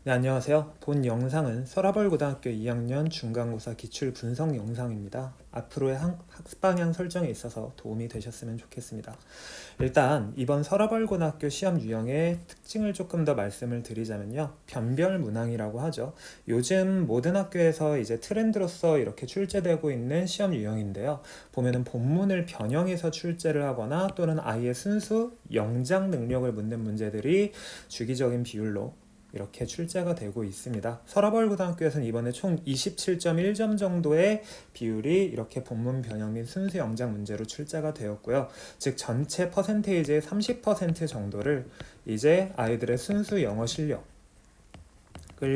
네, 안녕하세요. 본 영상은 서라벌고등학교 2학년 중간고사 기출 분석 영상입니다. 앞으로의 학습 방향 설정에 있어서 도움이 되셨으면 좋겠습니다. 일단 이번 서라벌고등학교 시험 유형의 특징을 조금 더 말씀을 드리자면요. 변별 문항이라고 하죠. 요즘 모든 학교에서 이제 트렌드로서 이렇게 출제되고 있는 시험 유형인데요. 보면은 본문을 변형해서 출제를 하거나 또는 아예 순수 영작 능력을 묻는 문제들이 주기적인 비율로 이렇게 출제가 되고 있습니다. 서라벌고등학교에서는 이번에 총 27.1점 정도의 비율이 이렇게 본문 변형 및 순수 영작 문제로 출제가 되었고요. 즉 전체 퍼센테이지의 30% 정도를 이제 아이들의 순수 영어 실력을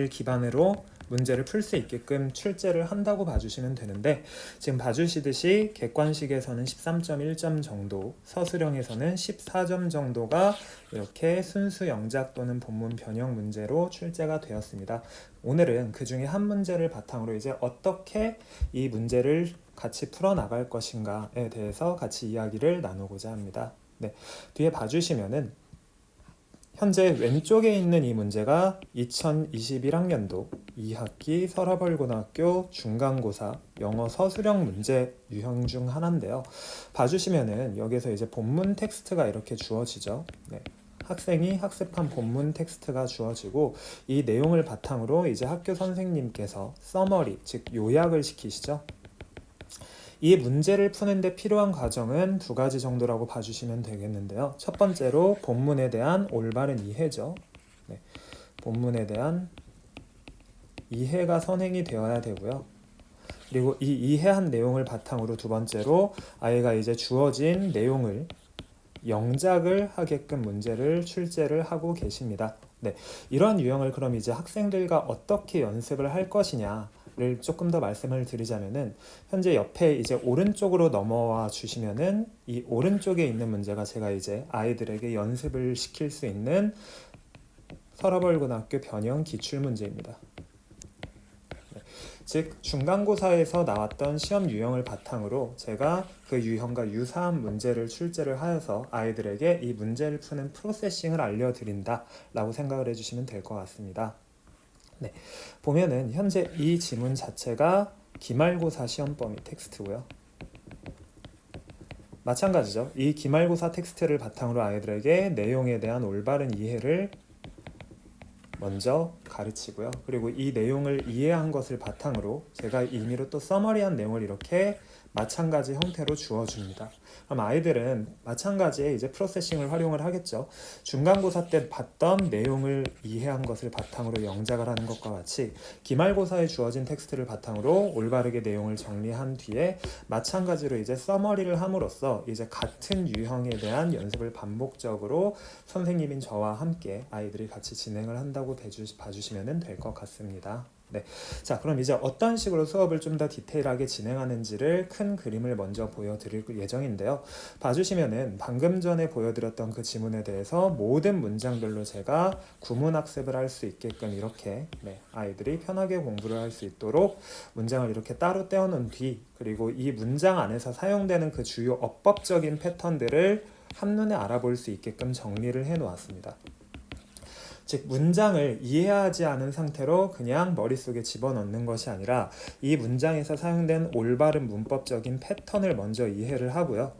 기반으로 문제를 풀 수 있게끔 출제를 한다고 봐주시면 되는데, 지금 봐주시듯이 객관식에서는 13.1점 정도, 서술형에서는 14점 정도가 이렇게 순수 영작 또는 본문 변형 문제로 출제가 되었습니다. 오늘은 그 중에 한 문제를 바탕으로 이제 어떻게 이 문제를 같이 풀어나갈 것인가에 대해서 같이 이야기를 나누고자 합니다. 네, 뒤에 봐주시면은 현재 왼쪽에 있는 이 문제가 2021학년도 2학기 서라벌고등학교 중간고사 영어 서술형 문제 유형 중 하나인데요. 봐주시면은 여기서 이제 본문 텍스트가 이렇게 주어지죠. 네. 학생이 학습한 본문 텍스트가 주어지고 이 내용을 바탕으로 이제 학교 선생님께서 서머리, 즉 요약을 시키시죠. 이 문제를 푸는데 필요한 과정은 두 가지 정도라고 봐주시면 되겠는데요. 첫 번째로 본문에 대한 올바른 이해죠. 네, 본문에 대한 이해가 선행이 되어야 되고요. 그리고 이 이해한 내용을 바탕으로 두 번째로 아이가 이제 주어진 내용을 영작을 하게끔 문제를 출제를 하고 계십니다. 네, 이런 유형을 그럼 이제 학생들과 어떻게 연습을 할 것이냐를 조금 더 말씀을 드리자면은, 현재 옆에 이제 오른쪽으로 넘어와 주시면은 이 오른쪽에 있는 문제가 제가 이제 아이들에게 연습을 시킬 수 있는 서라벌고등학교 변형 기출 문제입니다. 즉 중간고사에서 나왔던 시험 유형을 바탕으로 제가 그 유형과 유사한 문제를 출제를 하여서 아이들에게 이 문제를 푸는 프로세싱을 알려드린다 라고 생각을 해주시면 될 것 같습니다. 네, 보면은 현재 이 지문 자체가 기말고사 시험 범위 텍스트고요. 마찬가지죠. 이 기말고사 텍스트를 바탕으로 아이들에게 내용에 대한 올바른 이해를 먼저 가르치고요. 그리고 이 내용을 이해한 것을 바탕으로 제가 임의로 또 서머리한 내용을 이렇게 마찬가지 형태로 주어줍니다. 그럼 아이들은 마찬가지의 이제 프로세싱을 활용을 하겠죠. 중간고사 때 봤던 내용을 이해한 것을 바탕으로 영작을 하는 것과 같이 기말고사에 주어진 텍스트를 바탕으로 올바르게 내용을 정리한 뒤에 마찬가지로 이제 서머리를 함으로써 이제 같은 유형에 대한 연습을 반복적으로 선생님인 저와 함께 아이들이 같이 진행을 한다고 봐주시면 될 것 같습니다. 네, 자 그럼 이제 어떤 식으로 수업을 좀 더 디테일하게 진행하는지를 큰 그림을 먼저 보여드릴 예정인데요. 봐주시면은 방금 전에 보여드렸던 그 지문에 대해서 모든 문장별로 제가 구문학습을 할 수 있게끔 이렇게 아이들이 편하게 공부를 할 수 있도록 문장을 이렇게 따로 떼어놓은 뒤, 그리고 이 문장 안에서 사용되는 그 주요 어법적인 패턴들을 한눈에 알아볼 수 있게끔 정리를 해 놓았습니다. 즉 문장을 이해하지 않은 상태로 그냥 머릿속에 집어넣는 것이 아니라 이 문장에서 사용된 올바른 문법적인 패턴을 먼저 이해를 하고요.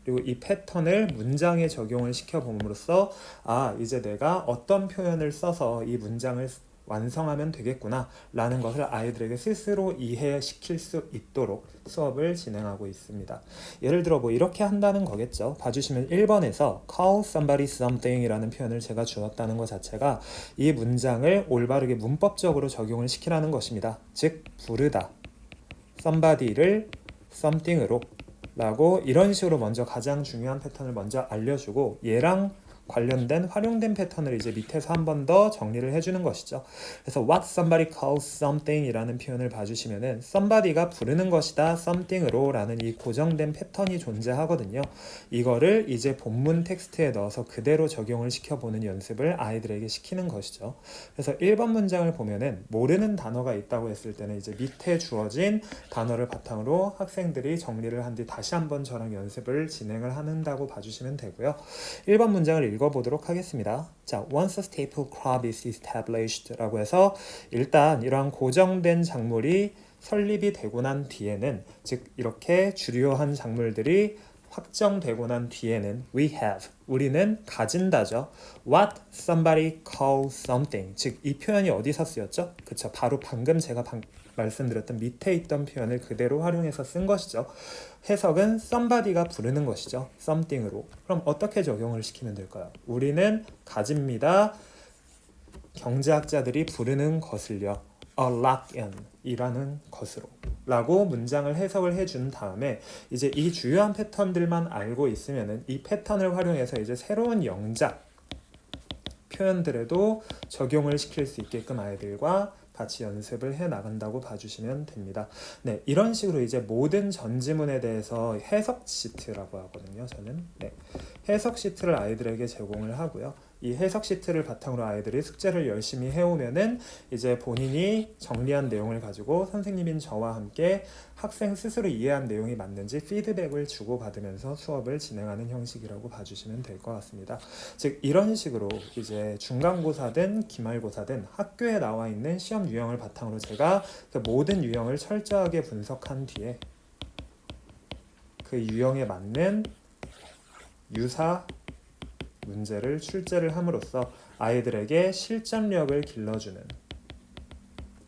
그리고 이 패턴을 문장에 적용을 시켜봄으로써 이제 내가 어떤 표현을 써서 이 문장을 완성하면 되겠구나 라는 것을 아이들에게 스스로 이해시킬 수 있도록 수업을 진행하고 있습니다. 예를 들어 이렇게 한다는 거겠죠. 봐주시면 1번에서 call somebody something 이라는 표현을 제가 주었다는 것 자체가 이 문장을 올바르게 문법적으로 적용을 시키라는 것입니다. 즉 부르다 somebody를 something으로 라고 이런 식으로 먼저 가장 중요한 패턴을 먼저 알려주고, 얘랑 관련된 활용된 패턴을 이제 밑에서 한 번 더 정리를 해주는 것이죠. 그래서 what somebody calls something 이라는 표현을 봐주시면은 somebody가 부르는 것이다 something으로 라는 이 고정된 패턴이 존재하거든요. 이거를 이제 본문 텍스트에 넣어서 그대로 적용을 시켜보는 연습을 아이들에게 시키는 것이죠. 그래서 1번 문장을 보면은 모르는 단어가 있다고 했을 때는 이제 밑에 주어진 단어를 바탕으로 학생들이 정리를 한 뒤 다시 한번 저랑 연습을 진행을 한다고 봐주시면 되고요. 1번 문장을 읽어보도록 하겠습니다. 자, once a staple crop is established라고 해서 일단 이러한 고정된 작물이 설립이 되고 난 뒤에는, 즉 이렇게 주요한 작물들이 확정되고 난 뒤에는 we have, 우리는 가진다죠. what somebody calls something, 즉 이 표현이 어디서 쓰였죠? 그쵸, 바로 방금 제가 말씀드렸던 밑에 있던 표현을 그대로 활용해서 쓴 것이죠. 해석은 somebody가 부르는 것이죠. something으로. 그럼 어떻게 적용을 시키면 될까요? 우리는 가집니다. 경제학자들이 부르는 것을요. a lock in 이라는 것으로 라고 문장을 해석을 해준 다음에 이제 이 주요한 패턴들만 알고 있으면은 이 패턴을 활용해서 이제 새로운 영작 표현들에도 적용을 시킬 수 있게끔 아이들과 같이 연습을 해 나간다고 봐주시면 됩니다. 네, 이런 식으로 이제 모든 전지문에 대해서 해석 시트라고 하거든요. 저는 해석 시트를 아이들에게 제공을 하고요. 이 해석 시트를 바탕으로 아이들이 숙제를 열심히 해오면은 이제 본인이 정리한 내용을 가지고 선생님인 저와 함께 학생 스스로 이해한 내용이 맞는지 피드백을 주고받으면서 수업을 진행하는 형식이라고 봐주시면 될 것 같습니다. 즉 이런 식으로 이제 중간고사든 기말고사든 학교에 나와 있는 시험 유형을 바탕으로 제가 그 모든 유형을 철저하게 분석한 뒤에 그 유형에 맞는 유사 문제를 출제를 함으로써 아이들에게 실전력을 길러주는,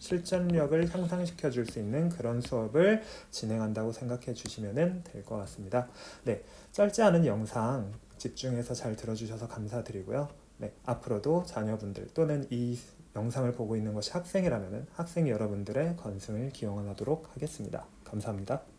실전력을 향상시켜 줄 수 있는 그런 수업을 진행한다고 생각해 주시면 될 것 같습니다. 네, 짧지 않은 영상 집중해서 잘 들어주셔서 감사드리고요. 네, 앞으로도 자녀분들 또는 이 영상을 보고 있는 것이 학생이라면 학생 여러분들의 건승을 기원하도록 하겠습니다. 감사합니다.